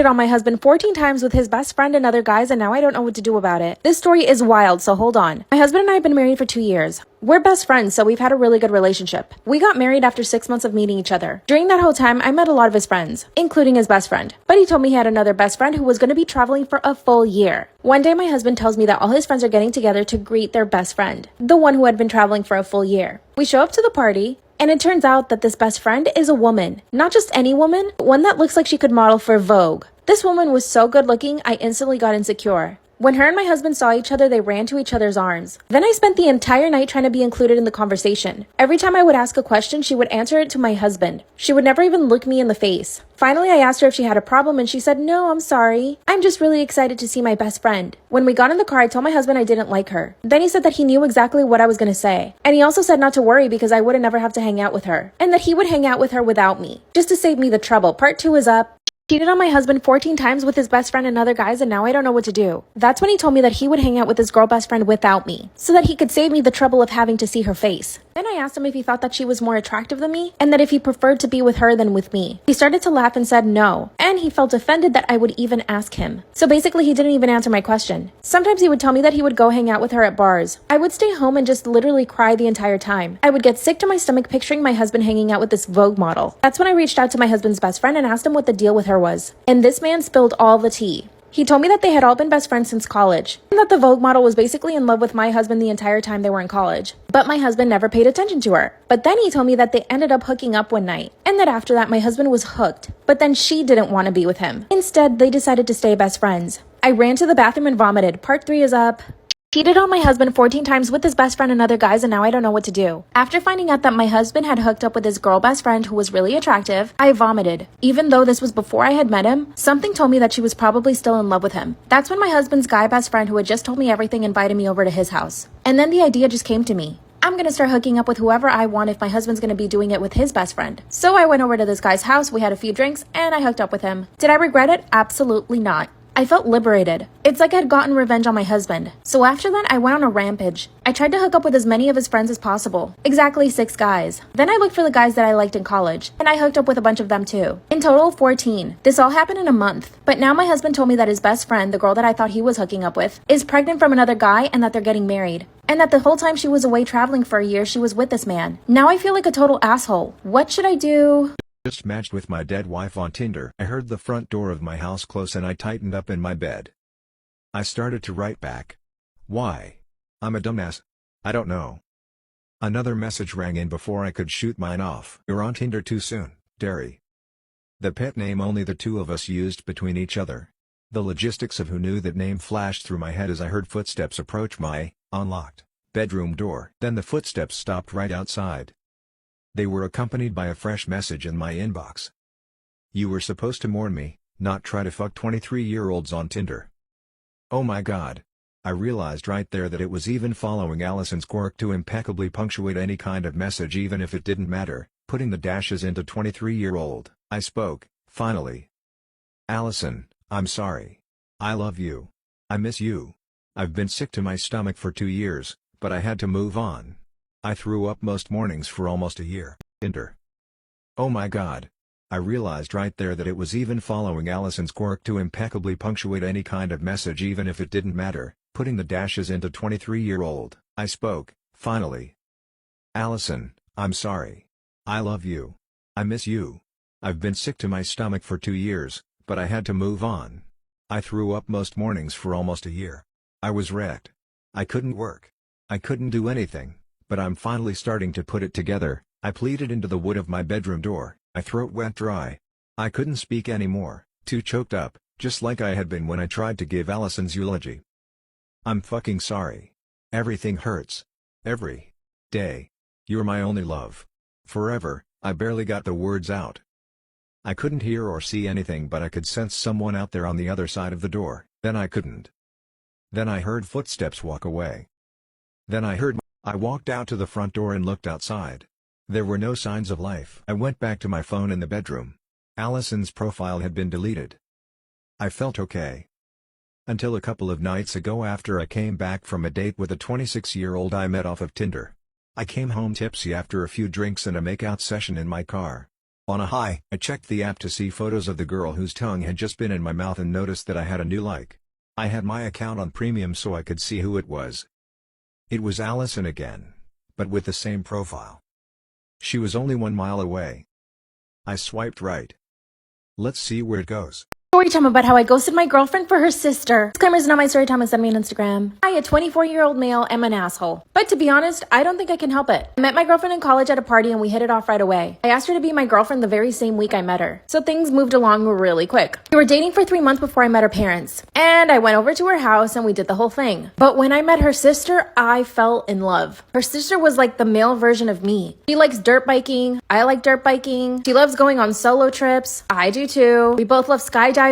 cheated on my husband 14 times with his best friend and other guys, and now I don't know what to do about it. This story is wild, so hold on. My husband and I have been married for 2 years. We're best friends, so we've had a really good relationship. We got married after 6 months of meeting each other. During that whole time, I met a lot of his friends, including his best friend. But he told me he had another best friend who was going to be traveling for a full year. One day, my husband tells me that all his friends are getting together to greet their best friend, the one who had been traveling for a full year. We show up to the party, and it turns out that this best friend is a woman. Not just any woman, but one that looks like she could model for Vogue. This woman was so good looking, I instantly got insecure. When her and my husband saw each other, they ran to each other's arms. Then I spent the entire night trying to be included in the conversation. Every time I would ask a question, she would answer it to my husband. She would never even look me in the face. Finally, I asked her if she had a problem, and she said, "No, I'm sorry. I'm just really excited to see my best friend." When we got in the car, I told my husband I didn't like her. Then he said that he knew exactly what I was going to say. And he also said not to worry because I would never have to hang out with her. And that he would hang out with her without me, just to save me the trouble. Part 2 is up. Cheated on my husband 14 times with his best friend and other guys, and now I don't know what to do. That's when he told me that he would hang out with his girl best friend without me, so that he could save me the trouble of having to see her face. Then I asked him if he thought that she was more attractive than me, and that if he preferred to be with her than with me. He started to laugh and said no, and he felt offended that I would even ask him. So basically, he didn't even answer my question. Sometimes he would tell me that he would go hang out with her at bars. I would stay home and just literally cry the entire time. I would get sick to my stomach picturing my husband hanging out with this Vogue model. That's when I reached out to my husband's best friend and asked him what the deal with her was. And this man spilled all the tea. He told me that they had all been best friends since college, and that the Vogue model was basically in love with my husband the entire time they were in college. But my husband never paid attention to her. But then he told me that they ended up hooking up one night, and that after that my husband was hooked. But then she didn't want to be with him. Instead, they decided to stay best friends. I ran to the bathroom and vomited. Part 3 is up. Cheated on my husband 14 times with his best friend and other guys, and now I don't know what to do. After finding out that my husband had hooked up with his girl best friend who was really attractive, I vomited. Even though this was before I had met him, something told me that she was probably still in love with him. That's when my husband's guy best friend who had just told me everything invited me over to his house. And then the idea just came to me. I'm gonna start hooking up with whoever I want if my husband's gonna be doing it with his best friend. So I went over to this guy's house, we had a few drinks, and I hooked up with him. Did I regret it? Absolutely not. I felt liberated. It's like I had gotten revenge on my husband. So after that, I went on a rampage. I tried to hook up with as many of his friends as possible. Exactly 6 guys. Then I looked for the guys that I liked in college, and I hooked up with a bunch of them too. In total, 14. This all happened in a month. But now my husband told me that his best friend, the girl that I thought he was hooking up with, is pregnant from another guy and that they're getting married. And that the whole time she was away traveling for a year, she was with this man. Now I feel like a total asshole. What should I do? Just matched with my dead wife on Tinder. I heard the front door of my house close and I tightened up in my bed. I started to write back. Why? I'm a dumbass. I don't know. Another message rang in before I could shoot mine off. You're on Tinder too soon, Derry. The pet name only the two of us used between each other. The logistics of who knew that name flashed through my head as I heard footsteps approach my unlocked bedroom door. Then the footsteps stopped right outside. They were accompanied by a fresh message in my inbox. You were supposed to mourn me, not try to fuck 23-year-olds on Tinder. Oh my god. I realized right there that it was even following Allison's quirk to impeccably punctuate any kind of message even if it didn't matter, putting the dashes into 23-year-old. I spoke, finally. Allison, I'm sorry. I love you. I miss you. I've been sick to my stomach for 2 years, but I had to move on. I threw up most mornings for almost a year. Tinder. Oh my god. I realized right there that it was even following Allison's quirk to impeccably punctuate any kind of message even if it didn't matter, putting the dashes into 23-year-old. I spoke, finally. Allison, I'm sorry. I love you. I miss you. I've been sick to my stomach for 2 years, but I had to move on. I threw up most mornings for almost a year. I was wrecked. I couldn't work. I couldn't do anything, but I'm finally starting to put it together. I pleaded into the wood of my bedroom door. My throat went dry. I couldn't speak anymore, too choked up, just like I had been when I tried to give Allison's eulogy. I'm fucking sorry. Everything hurts. Every day. You're my only love. Forever. I barely got the words out. I couldn't hear or see anything, but I could sense someone out there on the other side of the door. Then I couldn't. Then I heard footsteps walk away. I walked out to the front door and looked outside. There were no signs of life. I went back to my phone in the bedroom. Allison's profile had been deleted. I felt okay. Until a couple of nights ago after I came back from a date with a 26-year-old I met off of Tinder. I came home tipsy after a few drinks and a makeout session in my car. On a high, I checked the app to see photos of the girl whose tongue had just been in my mouth and noticed that I had a new like. I had my account on premium so I could see who it was. It was Allison again, but with the same profile. She was only 1 mile away. I swiped right. Let's see where it goes. Story time about how I ghosted my girlfriend for her sister. Disclaimer's not my story time, send me on Instagram. I, a 24-year-old male, am an asshole. But to be honest, I don't think I can help it. I met my girlfriend in college at a party and we hit it off right away. I asked her to be my girlfriend the very same week I met her. So things moved along really quick. We were dating for 3 months before I met her parents. And I went over to her house and we did the whole thing. But when I met her sister, I fell in love. Her sister was like the male version of me. She likes dirt biking. I like dirt biking. She loves going on solo trips. I do too. We both love skydiving,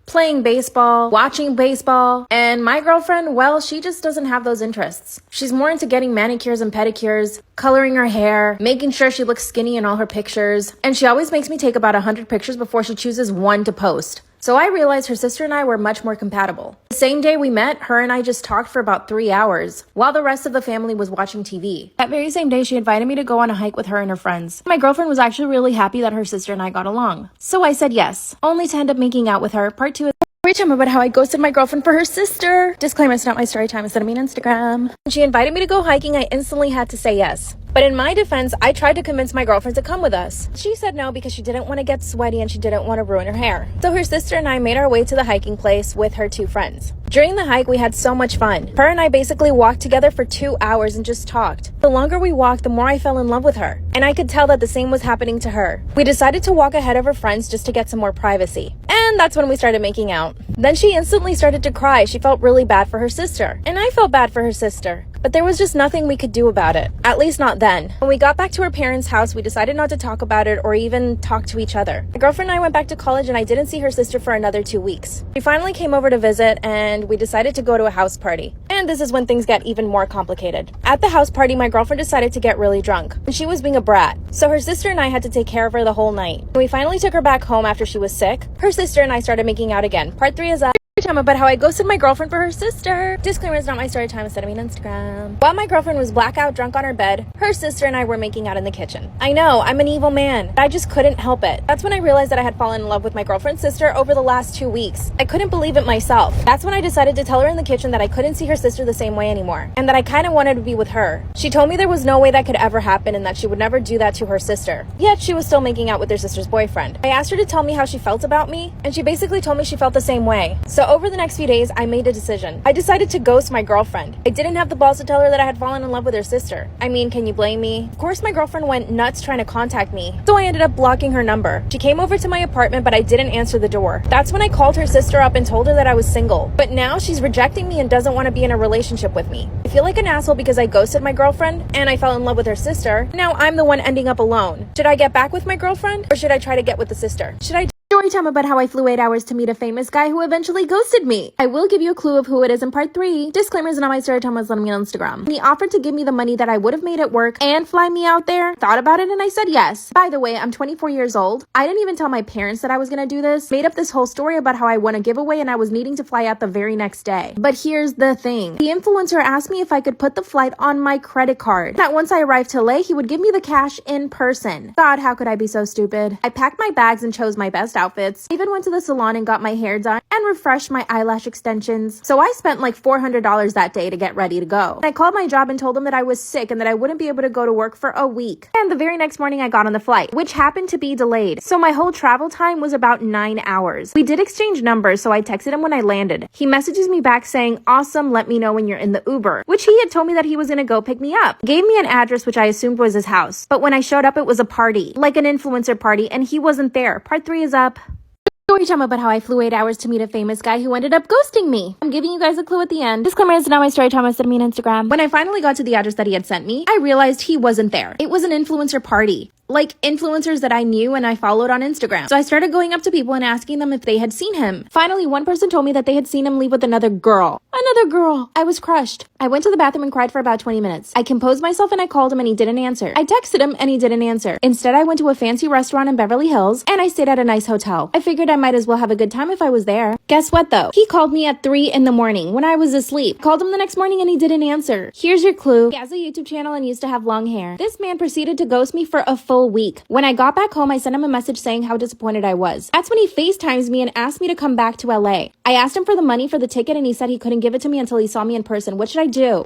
playing baseball, watching baseball, and my girlfriend, well, she just doesn't have those interests. She's more into getting manicures and pedicures, coloring her hair, making sure she looks skinny in all her pictures, and she always makes me take about 100 pictures before she chooses one to post. So I realized her sister and I were much more compatible. The same day we met, her and I just talked for about 3 hours, while the rest of the family was watching TV. That very same day, she invited me to go on a hike with her and her friends. My girlfriend was actually really happy that her sister and I got along. So I said yes, only to end up making out with her. Part 2 is story time about how I ghosted my girlfriend for her sister. Disclaimer, it's not my story time, it's send me on Instagram. When she invited me to go hiking, I instantly had to say yes. But in my defense, I tried to convince my girlfriend to come with us. She said no because she didn't want to get sweaty and she didn't want to ruin her hair. So her sister and I made our way to the hiking place with her 2 friends. During the hike, we had so much fun. Her and I basically walked together for 2 hours and just talked. The longer we walked, the more I fell in love with her. And I could tell that the same was happening to her. We decided to walk ahead of her friends just to get some more privacy. And that's when we started making out. Then she instantly started to cry. She felt really bad for her sister. And I felt bad for her sister. But there was just nothing we could do about it. At least not then. When we got back to her parents' house, we decided not to talk about it or even talk to each other. My girlfriend and I went back to college and I didn't see her sister for another 2 weeks. She finally came over to visit and we decided to go to a house party. And this is when things get even more complicated. At the house party, my girlfriend decided to get really drunk. And she was being a brat. So her sister and I had to take care of her the whole night. When we finally took her back home after she was sick, her sister and I started making out again. Part 3 is up. Time about how I ghosted my girlfriend for her sister. Disclaimer, it's not my story time, send me on Instagram. While my girlfriend was blackout drunk on her bed, her sister and I were making out in the kitchen. I know, I'm an evil man, but I just couldn't help it. That's when I realized that I had fallen in love with my girlfriend's sister over the last 2 weeks. I couldn't believe it myself. That's when I decided to tell her in the kitchen that I couldn't see her sister the same way anymore, and that I kind of wanted to be with her. She told me there was no way that could ever happen and that she would never do that to her sister. Yet she was still making out with her sister's boyfriend. I asked her to tell me how she felt about me, and she basically told me she felt the same way. So over the next few days, I made a decision. I decided to ghost my girlfriend. I didn't have the balls to tell her that I had fallen in love with her sister. I mean, can you blame me? Of course, my girlfriend went nuts trying to contact me, so I ended up blocking her number. She came over to my apartment, but I didn't answer the door. That's when I called her sister up and told her that I was single. But now she's rejecting me and doesn't want to be in a relationship with me. I feel like an asshole because I ghosted my girlfriend and I fell in love with her sister. Now I'm the one ending up alone. Should I get back with my girlfriend or should I try to get with the sister? Story time about how I flew 8 hours to meet a famous guy who eventually ghosted me. I will give you a clue of who it is in part 3. Disclaimers, not my story time, was on me on Instagram. He offered to give me the money that I would have made at work and fly me out there. Thought about it and I said yes. By the way, I'm 24 years old. I didn't even tell my parents that I was gonna do this. Made up this whole story about how I won a giveaway and I was needing to fly out the very next day. But here's the thing. The influencer asked me if I could put the flight on my credit card. That once I arrived to LA, he would give me the cash in person. God, how could I be so stupid? I packed my bags and chose my best outfits. Even went to the salon and got my hair done and refreshed my eyelash extensions. So I spent like $400 that day to get ready to go. I called my job and told them that I was sick and that I wouldn't be able to go to work for a week. And the very next morning I got on the flight, which happened to be delayed. So my whole travel time was about 9 hours. We did exchange numbers, so I texted him when I landed. He messages me back saying, awesome, let me know when you're in the Uber, which he had told me that he was gonna go pick me up. Gave me an address, which I assumed was his house. But when I showed up, it was a party, like an influencer party, and he wasn't there. Part 3 is up. Story time about how I flew 8 hours to meet a famous guy who ended up ghosting me. I'm giving you guys a clue at the end. Disclaimer, it's not my story time, send me on Instagram. When I finally got to the address that he had sent me, I realized he wasn't there. It was an influencer party. Like influencers that I knew and I followed on Instagram. So I started going up to people and asking them if they had seen him. Finally, one person told me that they had seen him leave with another girl. Another girl. I was crushed. I went to the bathroom and cried for about 20 minutes. I composed myself and I called him and he didn't answer. I texted him and he didn't answer. Instead, I went to a fancy restaurant in Beverly Hills and I stayed at a nice hotel. I figured I might as well have a good time if I was there. Guess what though? He called me at 3 in the morning when I was asleep. Called him the next morning and he didn't answer. Here's your clue. He has a YouTube channel and used to have long hair. This man proceeded to ghost me for a full full week. When I got back home, I sent him a message saying how disappointed I was. That's when he FaceTimes me and asked me to come back to LA. I asked him for the money for the ticket and he said he couldn't give it to me until he saw me in person. What should I do?